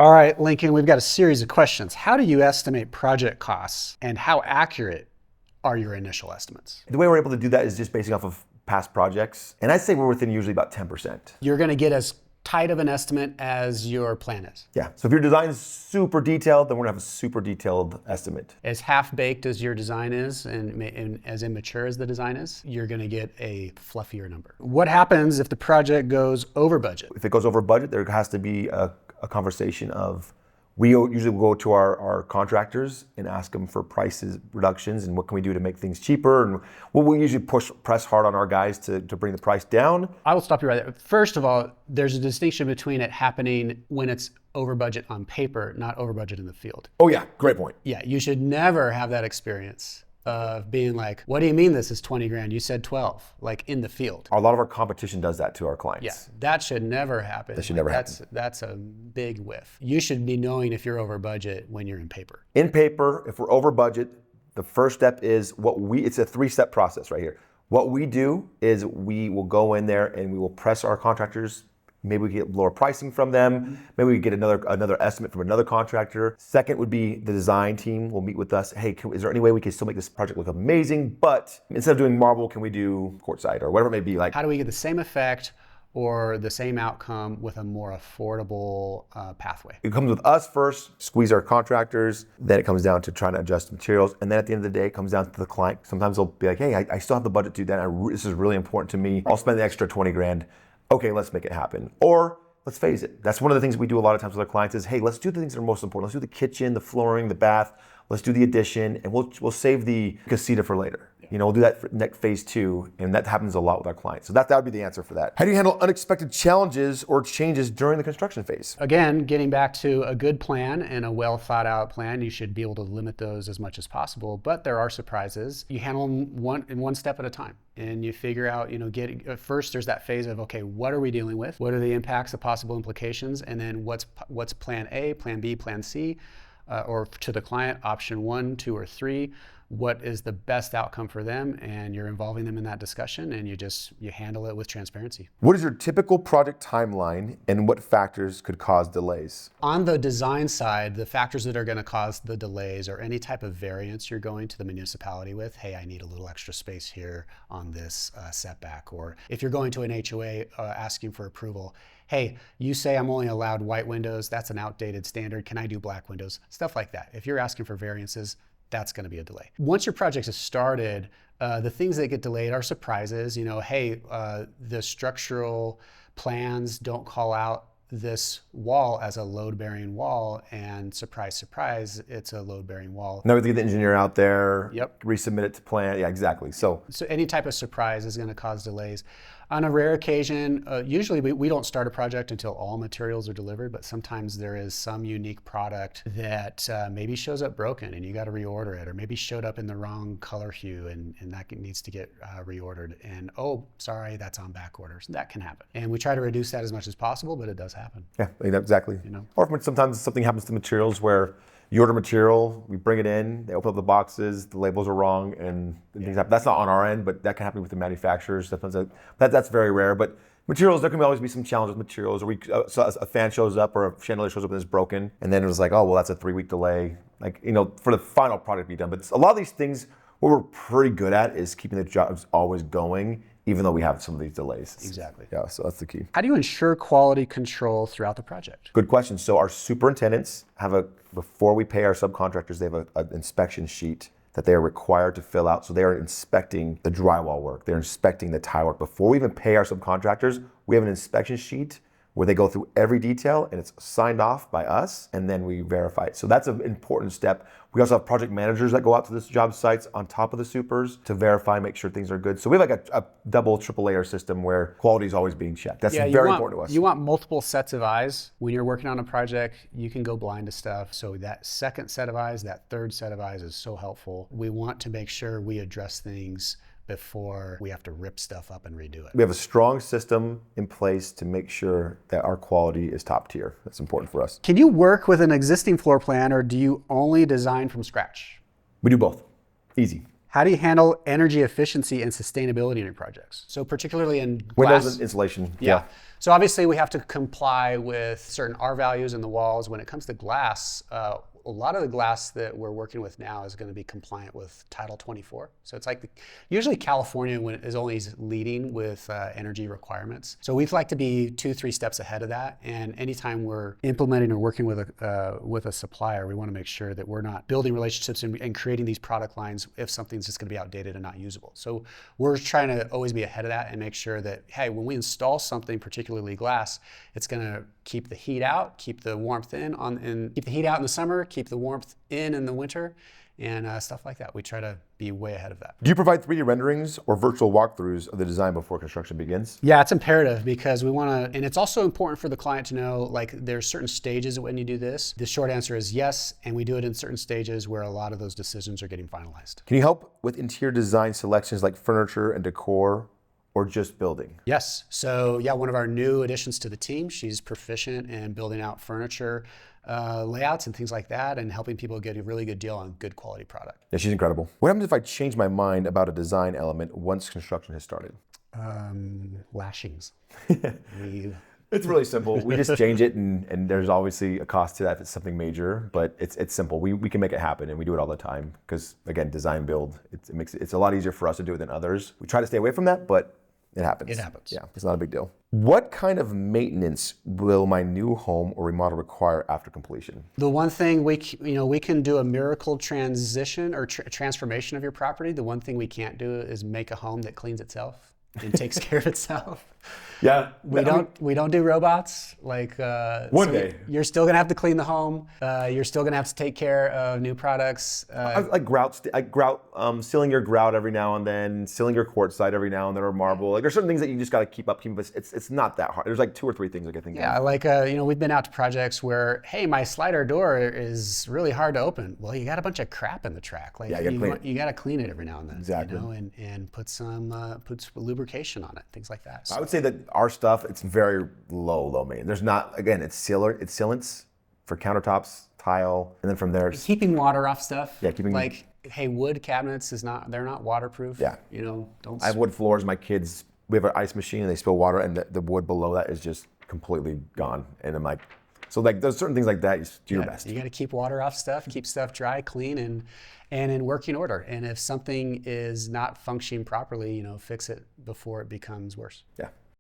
All right, Lincoln, we've got a series of questions. How do you estimate project costs and how accurate are your initial estimates? The way we're able to do that is just basing off of past projects. And I'd say we're within usually about 10%. You're going to get as tight of an estimate as your plan is. Yeah, so if your design is super detailed, then we're gonna have a super detailed estimate. As half-baked as your design is and as immature as the design is, you're going to get a fluffier number. What happens if the project goes over budget? If it goes over budget, there has to be a conversation of, we usually will go to our contractors and ask them for prices reductions and what can we do to make things cheaper. And we'll usually press hard on our guys to bring the price down. I will stop you right there. First of all, there's a distinction between it happening when it's over budget on paper, not over budget in the field. Oh yeah, great point. Yeah, you should never have that experience of being like, what do you mean this is 20 grand? You said 12, like in the field. A lot of our competition does that to our clients. Yeah, that should never happen. That should never happen. That's a big whiff. You should be knowing if you're over budget when you're in paper. In paper, if we're over budget, the first step is it's a 3-step process right here. What we do is we will go in there and we will press our contractors. Maybe we get lower pricing from them. Maybe we get another estimate from another contractor. Second would be the design team will meet with us. Hey, is there any way we can still make this project look amazing? But instead of doing marble, can we do quartzite or whatever it may be? Like, how do we get the same effect or the same outcome with a more affordable pathway? It comes with us first, squeeze our contractors, then it comes down to trying to adjust materials, and then at the end of the day, it comes down to the client. Sometimes they'll be like, hey, I still have the budget to do that. This is really important to me. I'll spend the extra 20 grand. Okay, let's make it happen. Or let's phase it. That's one of the things we do a lot of times with our clients is, hey, let's do the things that are most important. Let's do the kitchen, the flooring, the bath. Let's do the addition, and we'll save the casita for later. You know, we'll do that for next phase 2, and that happens a lot with our clients. So that would be the answer for that. How do you handle unexpected challenges or changes during the construction phase? Again, getting back to a good plan and a well thought out plan, you should be able to limit those as much as possible, but there are surprises. You handle them one step at a time. And you figure out, first there's that phase of, okay, what are we dealing with? What are the impacts, the possible implications? And then what's plan A, plan B, plan C? Or to the client, option 1, 2, or 3, what is the best outcome for them, and you're involving them in that discussion, and you handle it with transparency. What is your typical project timeline, and what factors could cause delays? On the design side, the factors that are going to cause the delays are any type of variance you're going to the municipality with. Hey, I need a little extra space here on this setback. Or if you're going to an HOA asking for approval, hey, you say I'm only allowed white windows, that's an outdated standard, can I do black windows? Stuff like that. If you're asking for variances, that's going to be a delay. Once your project is started, the things that get delayed are surprises. Hey, the structural plans don't call out this wall as a load-bearing wall, and surprise, surprise, it's a load-bearing wall. Now we have to get the engineer out there, Yep. Resubmit it to plan. Yeah, exactly. So any type of surprise is going to cause delays. On a rare occasion, usually we don't start a project until all materials are delivered, but sometimes there is some unique product that maybe shows up broken and you got to reorder it, or maybe showed up in the wrong color hue and that needs to get reordered. And oh, sorry, that's on back orders. That can happen. And we try to reduce that as much as possible, but it does happen. yeah, exactly. Or sometimes something happens to materials where you order material, we bring it in, they open up the boxes, the labels are wrong, and things happen. That's not on our end, but that can happen with the manufacturers. That's very rare. But materials, there can always be some challenges with materials. Or so a fan shows up or a chandelier shows up and it's broken, and then it was like, oh, well, that's a 3-week delay. For the final product to be done. But a lot of these things, what we're pretty good at is keeping the jobs always going, even though we have some of these delays. Exactly. Yeah, so that's the key. How do you ensure quality control throughout the project? Good question. So our superintendents before we pay our subcontractors, they have an inspection sheet that they are required to fill out. So they are inspecting the drywall work. They're inspecting the tile work. Before we even pay our subcontractors, we have an inspection sheet where they go through every detail and it's signed off by us, and then we verify it. So that's an important step. We also have project managers that go out to this job sites on top of the supers to verify, make sure things are good. So we have like a double, triple layer system where quality is always being checked. That's very important to us. You want multiple sets of eyes. When you're working on a project, you can go blind to stuff. So that second set of eyes, that third set of eyes is so helpful. We want to make sure we address things before we have to rip stuff up and redo it. We have a strong system in place to make sure that our quality is top tier. That's important for us. Can you work with an existing floor plan, or do you only design from scratch? We do both. Easy. How do you handle energy efficiency and sustainability in your projects? So particularly in Windows glass. and insulation. Yeah. So obviously we have to comply with certain R values in the walls. When it comes to glass, a lot of the glass that we're working with now is going to be compliant with Title 24. So it's like usually California is always leading with energy requirements. So we'd like to be 2-3 steps ahead of that. And anytime we're implementing or working with a supplier, we want to make sure that we're not building relationships and creating these product lines if something's just going to be outdated and not usable. So we're trying to always be ahead of that and make sure that, hey, when we install something, particularly glass, it's going to keep the heat out, keep the warmth in, and keep the heat out in the summer, keep the warmth in the winter, and stuff like that. We try to be way ahead of that. Do you provide 3D renderings or virtual walkthroughs of the design before construction begins? Yeah, it's imperative because we want to, and it's also important for the client to know, like, there's certain stages when you do this. The short answer is yes, and we do it in certain stages where a lot of those decisions are getting finalized. Can you help with interior design selections like furniture and decor, or just building? Yes. So yeah, one of our new additions to the team, she's proficient in building out furniture layouts and things like that, and helping people get a really good deal on good quality product. Yeah, she's incredible. What happens if I change my mind about a design element once construction has started? Lashings. It's really simple. We just change it, and there's obviously a cost to that if it's something major, but it's simple. We can make it happen, and we do it all the time because, again, design build, it's a lot easier for us to do it than others. We try to stay away from that, but it happens. It happens. Yeah, it's not a big deal. What kind of maintenance will my new home or remodel require after completion? The one thing we can do a miracle transition or transformation of your property. The one thing we can't do is make a home that cleans itself and takes care of itself. Yeah, we don't do robots. Like one day you're still gonna have to clean the home. You're still gonna have to take care of new products. Like sealing your grout every now and then, sealing your quartzite every now and then, or marble. Like there's certain things that you just got to keep up. It's not that hard. There's like 2 or 3 things I can think of. Yeah, like we've been out to projects where, hey, my slider door is really hard to open. Well, you got a bunch of crap in the track. Like yeah, you got to clean it every now and then. Exactly. And put some lubrication on it, things like that. So, I would say that our stuff, it's very low maintenance. There's not, again, it's sealants for countertops, tile, and then from there, keeping water off stuff. Yeah, keeping like, hey, wood cabinets they're not waterproof. Yeah. Don't. I have wood floors. My kids, we have an ice machine, and they spill water, and the wood below that is just completely gone. And I'm like, so like there's certain things like that. You do your best. You got to keep water off stuff, keep stuff dry, clean, and in working order. And if something is not functioning properly, fix it before it becomes worse. Yeah.